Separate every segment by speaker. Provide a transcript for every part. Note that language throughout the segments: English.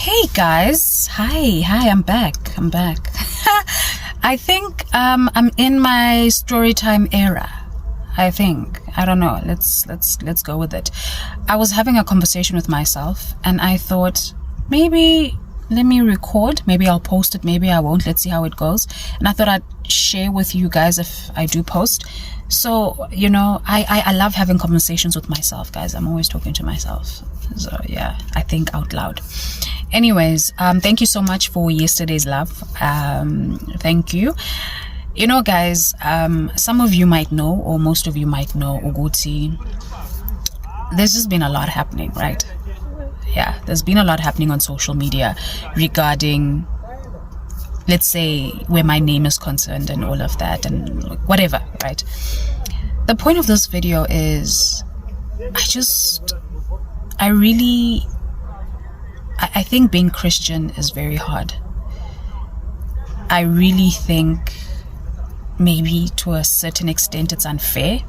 Speaker 1: Hey guys, hi, I'm back. I think I'm in my story time era. I don't know. Let's go with it. I was having a conversation with myself and I thought maybe let me record, maybe I'll post it, maybe I won't. Let's see how it goes. And I thought I'd share with you guys if I do post. So, I love having conversations with myself, guys. I'm always talking to myself. So yeah, I think out loud. Anyways, thank you so much for yesterday's love. Thank you. Guys, some of you might know, or most of you might know, Uguti, there's just been a lot happening, right? Yeah, there's been a lot happening on social media regarding, let's say, where my name is concerned and all of that and whatever, right? The point of this video is I think being Christian is very hard. I really think maybe to a certain extent it's unfair,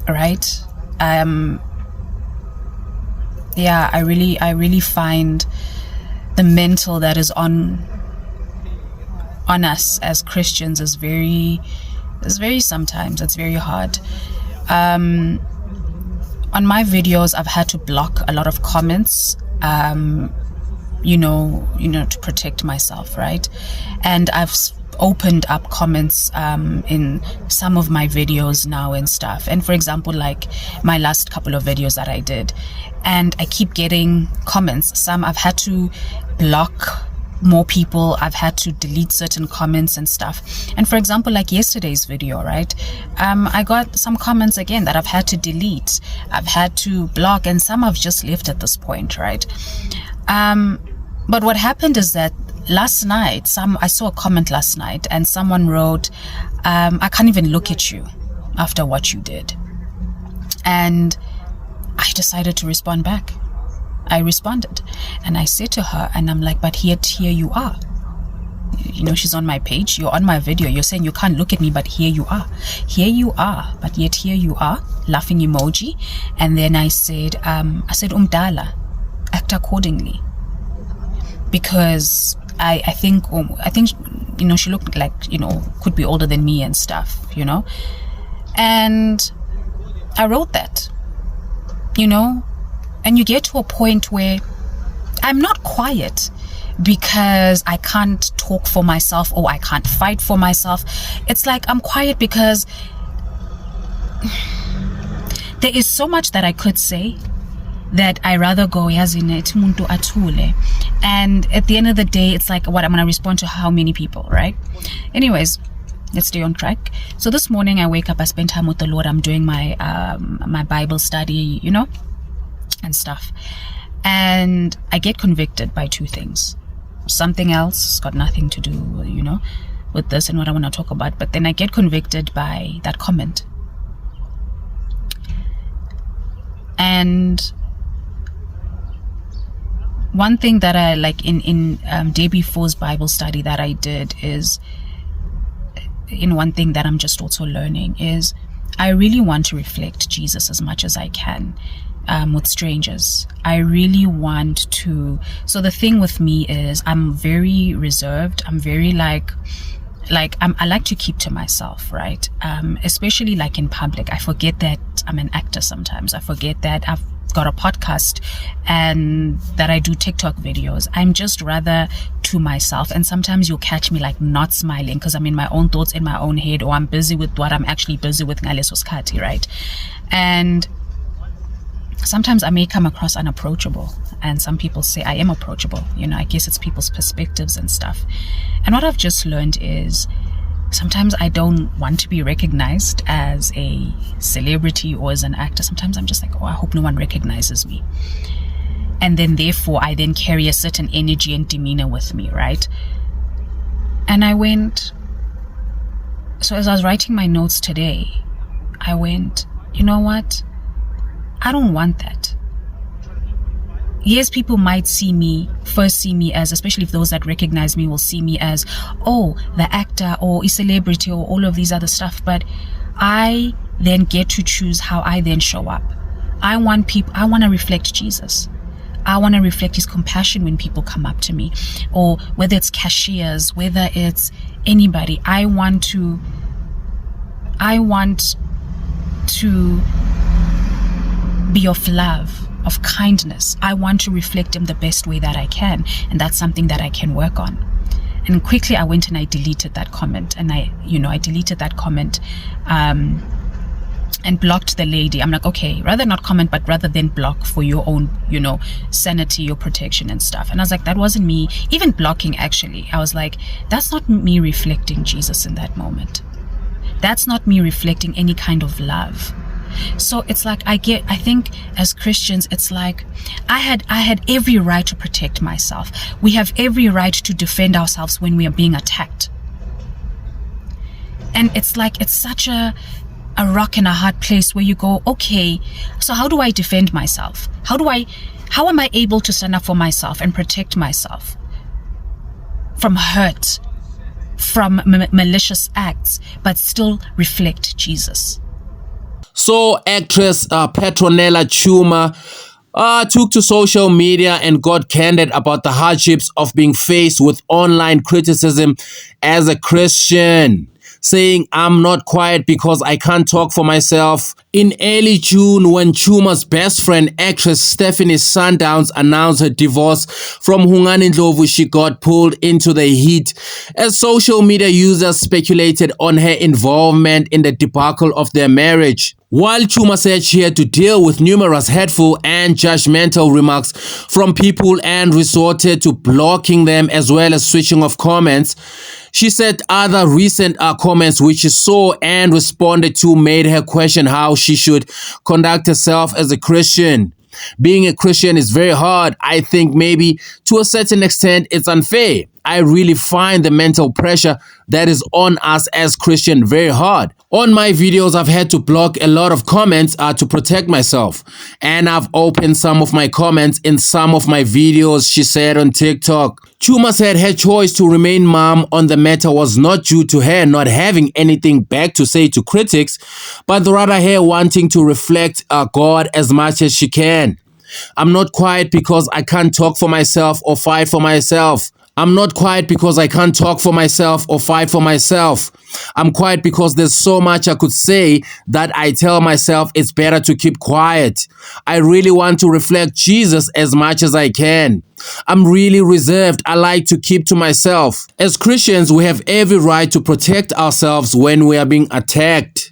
Speaker 1: right? I really find the mental that is on us as Christians is very sometimes it's very hard. On my videos I've had to block a lot of comments to protect myself, right? And I've opened up comments in some of my videos now and stuff. And for example, like my last couple of videos that I did, and I keep getting comments. Some I've had to block more people, I've had to delete certain comments and stuff. And for example, like yesterday's video, right, I got some comments again that I've had to delete, I've had to block, and some I've just left at this point, right? But what happened is that last night, I saw a comment last night and someone wrote, I can't even look at you after what you did. And I decided to respond back. I responded and I said to her, and I'm like, but yet here you are. She's on my page, you're on my video, you're saying you can't look at me, but here you are, but yet here you are, laughing emoji. And then I said umdala, act accordingly, because I think she looked like could be older than me and stuff, and I wrote that, and you get to a point where I'm not quiet because I can't talk for myself or I can't fight for myself. It's like I'm quiet because there is so much that I could say that I rather go muntu atule. And at the end of the day, it's like, what, I'm going to respond to how many people, right? Anyways, let's stay on track. So this morning I wake up, I spend time with the Lord, I'm doing my my Bible study, and stuff. And I get convicted by two things. Something else got nothing to do, with this and what I want to talk about. But then I get convicted by that comment. And one thing that I like in day before's Bible study that I did is, one thing that I'm just also learning is I really want to reflect Jesus as much as I can with strangers. I really want to. So the thing with me is I'm very reserved. I'm very I like to keep to myself, right? Especially like in public. I forget that I'm an actor sometimes. I forget that I've got a podcast and that I do TikTok videos. I'm just rather to myself, and sometimes you'll catch me like not smiling because I'm in my own thoughts, in my own head, or I'm busy with what I'm actually busy with, right? And sometimes I may come across unapproachable, and some people say I am approachable. I guess it's people's perspectives and stuff. And what I've just learned is sometimes I don't want to be recognized as a celebrity or as an actor. Sometimes I'm just like, I hope no one recognizes me. And then therefore I then carry a certain energy and demeanor with me, right? And so as I was writing my notes today, I went, you know what? I don't want that. Yes, people might see me as, especially if those that recognize me will see me as, the actor or a celebrity or all of these other stuff. But I then get to choose how I then show up. I want to reflect Jesus. I want to reflect his compassion when people come up to me, or whether it's cashiers, whether it's anybody. I want to be of love, of kindness. I want to reflect him the best way that I can, and that's something that I can work on. And quickly I went and I deleted that comment, and I deleted that comment and blocked the lady. I'm like, okay, rather not comment, but rather than block for your own, sanity, your protection and stuff. And I was like, that wasn't me. Even blocking, actually, I was like, that's not me reflecting Jesus in that moment. That's not me reflecting any kind of love. So it's like, I think as Christians, it's like I had every right to protect myself. We have every right to defend ourselves when we are being attacked. And it's like, it's such a rock and a hard place where you go, okay, so how do I defend myself? How am I able to stand up for myself and protect myself from hurt, from malicious acts, but still reflect Jesus?
Speaker 2: So actress Petronella Tshuma took to social media and got candid about the hardships of being faced with online criticism as a Christian, saying, "I'm not quiet because I can't talk for myself." In early June, when Tshuma's best friend, actress Stephanie Sundowns, announced her divorce from Hungani Ndlovu, she got pulled into the heat as social media users speculated on her involvement in the debacle of their marriage. While Tshuma said she had to deal with numerous hurtful and judgmental remarks from people and resorted to blocking them as well as switching off comments, she said other recent comments which she saw and responded to made her question how she should conduct herself as a Christian. Being a Christian is very hard. I think maybe to a certain extent it's unfair. I really find the mental pressure that is on us as Christians very hard. On my videos, I've had to block a lot of comments to protect myself. And I've opened some of my comments in some of my videos, she said on TikTok. Tshuma said her choice to remain mum on the matter was not due to her not having anything back to say to critics, but rather her wanting to reflect God as much as she can. "I'm not quiet because I can't talk for myself or fight for myself. I'm not quiet because I can't talk for myself or fight for myself. I'm quiet because there's so much I could say that I tell myself it's better to keep quiet. I really want to reflect Jesus as much as I can. I'm really reserved. I like to keep to myself." As Christians, we have every right to protect ourselves when we are being attacked.